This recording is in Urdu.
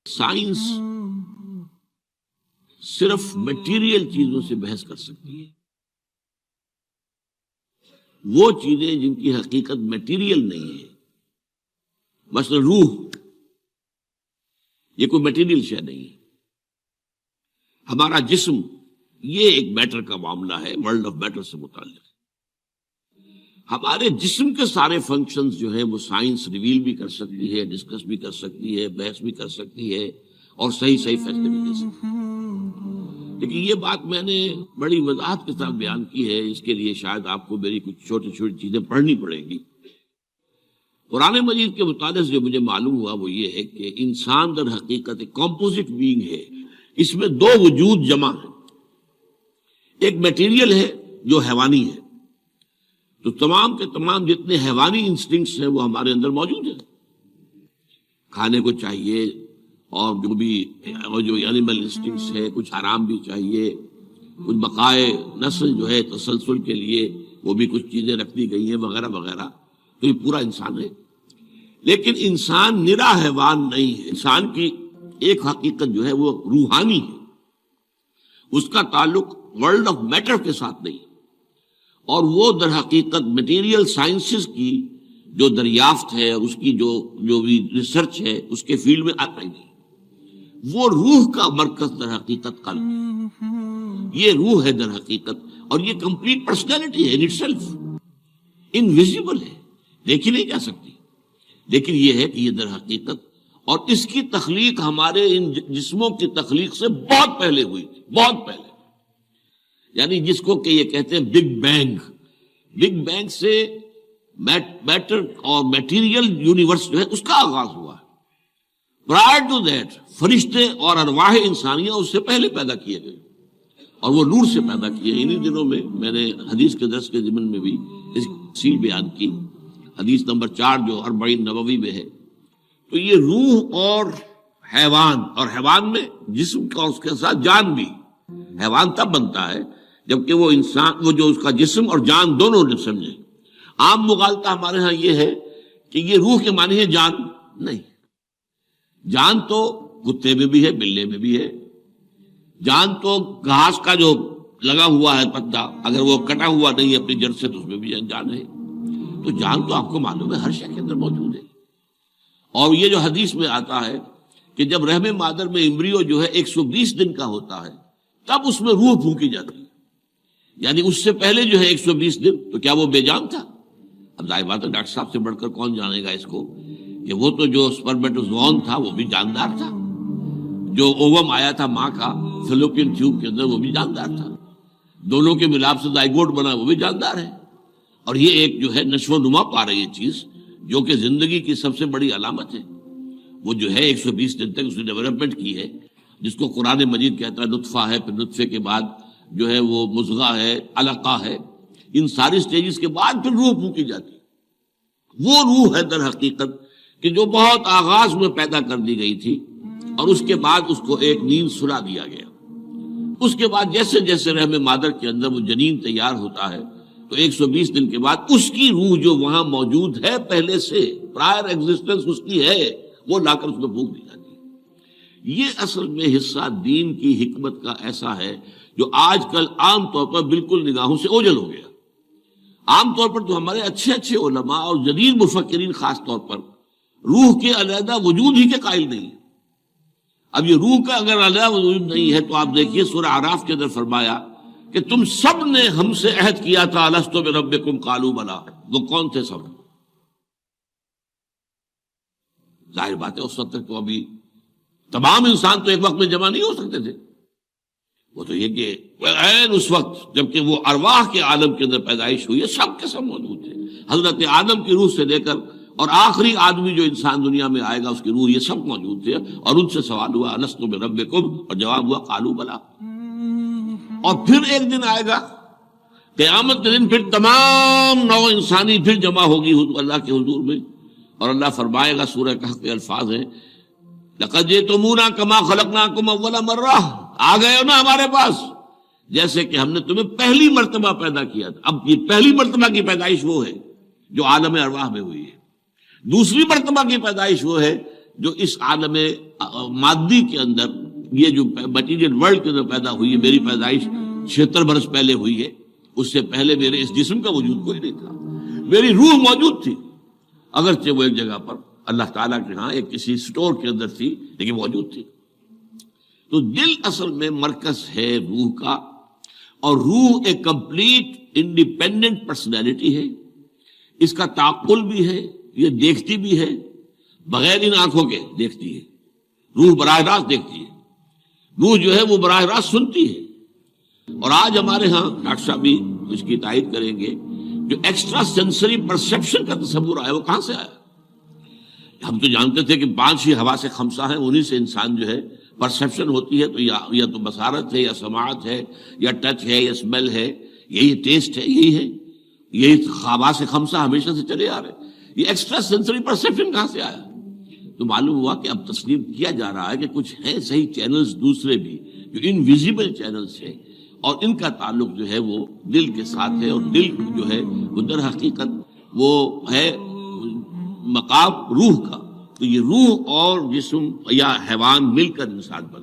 سائنس صرف میٹیریل چیزوں سے بحث کر سکتی ہے. وہ چیزیں جن کی حقیقت میٹیریل نہیں ہے، مثلا روح، یہ کوئی میٹیریل شے نہیں ہے. ہمارا جسم یہ ایک میٹر کا معاملہ ہے، ورلڈ آف میٹر سے متعلق. ہمارے جسم کے سارے فنکشنز جو ہیں وہ سائنس ریویل بھی کر سکتی ہے، ڈسکس بھی کر سکتی ہے، بحث بھی کر سکتی ہے، اور صحیح فیصلے بھی دے سکتی ہے. لیکن یہ بات میں نے بڑی وضاحت کے ساتھ بیان کی ہے. اس کے لیے شاید آپ کو میری کچھ چھوٹی چھوٹی چیزیں پڑھنی پڑیں گی. قرآن مجید کے مطالعے سے جو مجھے معلوم ہوا وہ یہ ہے کہ انسان در حقیقت ایک کمپوزٹ بینگ ہے. اس میں دو وجود جمع ہیں. ایک میٹیریل ہے جو حیوانی ہے، تو تمام کے تمام جتنے حیوانی انسٹنکٹس ہیں وہ ہمارے اندر موجود ہیں. کھانے کو چاہیے، اور جو اینیمل انسٹنکٹس ہے، کچھ حرام بھی چاہیے، کچھ بقائے نسل جو ہے تسلسل کے لیے وہ بھی کچھ چیزیں رکھ دی گئی ہیں وغیرہ وغیرہ. تو یہ پورا انسان ہے. لیکن انسان نرا حیوان نہیں ہے. انسان کی ایک حقیقت جو ہے وہ روحانی ہے. اس کا تعلق ورلڈ آف میٹر کے ساتھ نہیں، اور وہ در حقیقت مٹیریل سائنسز کی جو دریافت ہے، اس کی جو بھی ریسرچ ہے اس کے فیلڈ میں آتا ہی نہیں. وہ روح کا مرکز در حقیقت قلب، یہ روح ہے در حقیقت، اور یہ کمپلیٹ پرسنالٹی ہے ان اٹ سیلف، انویزیبل ہے، دیکھی نہیں جا سکتی. لیکن یہ ہے کہ یہ در حقیقت، اور اس کی تخلیق ہمارے ان جسموں کی تخلیق سے بہت پہلے ہوئی تھی، بہت پہلے. یعنی جس کو کہ یہ کہتے ہیں بگ بینگ. بگ بینگ سے میٹر اور میٹیریل یونیورس جو ہے اس کا آغاز ہوا ہے. پرائر ٹو دیٹ فرشتے اور ارواح انسانیہ اس سے پہلے پیدا کیے گئے، اور وہ نور سے پیدا کیے. انہی دنوں میں میں نے حدیث کے درس کے ضمن میں بھی اس کی تفصیل بیان کی. حدیث نمبر 4 جو 40 نبوی میں ہے. تو یہ روح اور حیوان میں جسم کا اس کے ساتھ جان بھی. حیوان تب بنتا ہے جبکہ وہ انسان، وہ جو اس کا جسم اور جان دونوں نے سمجھے. عام مغالطہ ہمارے ہاں یہ ہے کہ یہ روح کے معنی ہے جان. نہیں، جان تو کتے میں بھی ہے، بلے میں بھی ہے. جان تو گھاس کا جو لگا ہوا ہے پتا، اگر وہ کٹا ہوا نہیں ہے اپنی جڑ سے تو اس میں بھی جان ہے. تو جان تو آپ کو معلوم ہے ہر شے کے اندر موجود ہے. اور یہ جو حدیث میں آتا ہے کہ جب رحم مادر میں امبریو جو ہے 120 دن کا ہوتا ہے تب اس میں روح پھونکی جاتی ہے. یعنی اس سے پہلے جو ہے 120 دن تو کیا وہ بے جان تھا؟ اب ظاہر بات ہے ڈاکٹر صاحب سے بڑھ کر کون جانے گا اس کو کہ وہ تو جو سپرمیٹوزوون تھا وہ بھی جاندار تھا، جو اووم آیا تھا ماں کا فیلوپین ٹیوب کے اندر وہ بھی جاندار تھا، دونوں کے ملاپ سے زائگوٹ بنا وہ بھی جاندار ہے. اور یہ ایک جو ہے نشو و نما پا رہی ہے چیز جو کہ زندگی کی سب سے بڑی علامت ہے. وہ جو ہے 120 دن تک اس نے ڈیولپمنٹ کی ہے، جس کو قرآن مجید کہتا ہے نطفہ ہے، پھر نطفے کے بعد جو ہے وہ مضغہ ہے، علقہ ہے. ان ساری سٹیجز کے بعد پھر روح پھونکی جاتی. وہ روح ہے در حقیقت کہ جو بہت آغاز میں پیدا کر دی گئی تھی، اور اس کے بعد اس کو ایک نیند سلا دیا گیا. اس کے بعد جیسے جیسے رحم مادر کے اندر وہ جنین تیار ہوتا ہے تو 120 دن کے بعد اس کی روح جو وہاں موجود ہے پہلے سے، پرائر ایگزسٹنس اس کی ہے، وہ لا کر اس میں پھونک دی جاتی ہے. یہ اصل میں حصہ دین کی حکمت کا ایسا ہے جو آج کل عام طور پر بالکل نگاہوں سے اوجھل ہو گیا. عام طور پر تو ہمارے اچھے اچھے علماء اور جدید مفکرین خاص طور پر روح کے علیحدہ وجود ہی کے قائل نہیں. اب یہ روح کا اگر علیحدہ وجود نہیں ہے تو آپ دیکھیے سورہ اعراف کے اندر فرمایا کہ تم سب نے ہم سے عہد کیا تھا الست بربکم قالوا بلی. وہ کون تھے سب؟ ظاہر بات ہے اس وقت تک تو ابھی تمام انسان تو ایک وقت میں جمع نہیں ہو سکتے تھے. وہ تو یہ کہ عین اس وقت جبکہ وہ ارواح کے عالم کے اندر پیدائش ہوئی ہے سب کے سب موجود تھے. حضرت آدم کی روح سے لے کر اور آخری آدمی جو انسان دنیا میں آئے گا اس کی روح، یہ سب موجود تھے. اور ان سے سوال ہوا الست بربکم، اور جواب ہوا قالوا بلی. اور پھر ایک دن آئے گا قیامت کے دن، پھر تمام نوع انسانی پھر جمع ہوگی اللہ کے حضور میں، اور اللہ فرمائے گا، سورہ کہف کے الفاظ ہیں لقد جئتمونا کما خلقناکم اول مرہ، آ گئے ہو نا ہمارے پاس جیسے کہ ہم نے تمہیں پہلی مرتبہ پیدا کیا تھا. اب یہ پہلی مرتبہ کی پیدائش وہ ہے جو عالم ارواح میں ہوئی ہے. دوسری مرتبہ کی پیدائش وہ ہے جو اس عالم مادی کے اندر، یہ جو مٹیریل ورلڈ کے اندر پیدا ہوئی ہے، میری پیدائش 76 برس پہلے ہوئی ہے، اس سے پہلے میرے اس جسم کا وجود کوئی نہیں تھا. میری روح موجود تھی، اگرچہ وہ ایک جگہ پر اللہ تعالیٰ کے ہاں ایک کسی سٹور کے اندر تھی، لیکن موجود تھی. تو دل اصل میں مرکز ہے روح کا، اور روح ایک کمپلیٹ انڈیپینڈنٹ پرسنالٹی ہے. اس کا تعقل بھی ہے، یہ دیکھتی بھی ہے، بغیر ان آنکھوں کے دیکھتی ہے. روح براہ راست دیکھتی ہے، روح جو ہے وہ براہ راست سنتی ہے. اور آج ہمارے ہاں ڈاکٹر صاحب بھی اس کی تائید کریں گے، جو ایکسٹرا سینسری پرسیپشن کا تصور آیا وہ کہاں سے آیا؟ ہم تو جانتے تھے کہ 5 ہی حواس خمسہ ہیں، انہی سے انسان جو ہے پرسیپشن ہوتی ہے. تو یا تو بصارت ہے، یا سماعت ہے، یا ٹچ ہے، یا اسمیل ہے، یہی ٹیسٹ ہے، یہی حواس خمسہ ہمیشہ سے چلے آ رہے. یہ ایکسٹرا سینسری پرسیپشن کہاں سے آیا؟ تو معلوم ہوا کہ اب تسلیم کیا جا رہا ہے کہ کچھ ہیں صحیح چینلز دوسرے بھی جو انویزیبل چینلز ہیں، اور ان کا تعلق جو ہے وہ دل کے ساتھ ہے. اور دل جو ہے وہ در حقیقت وہ ہے مقام روح کا. تو یہ روح اور جسم یا حیوان مل کر انسان بن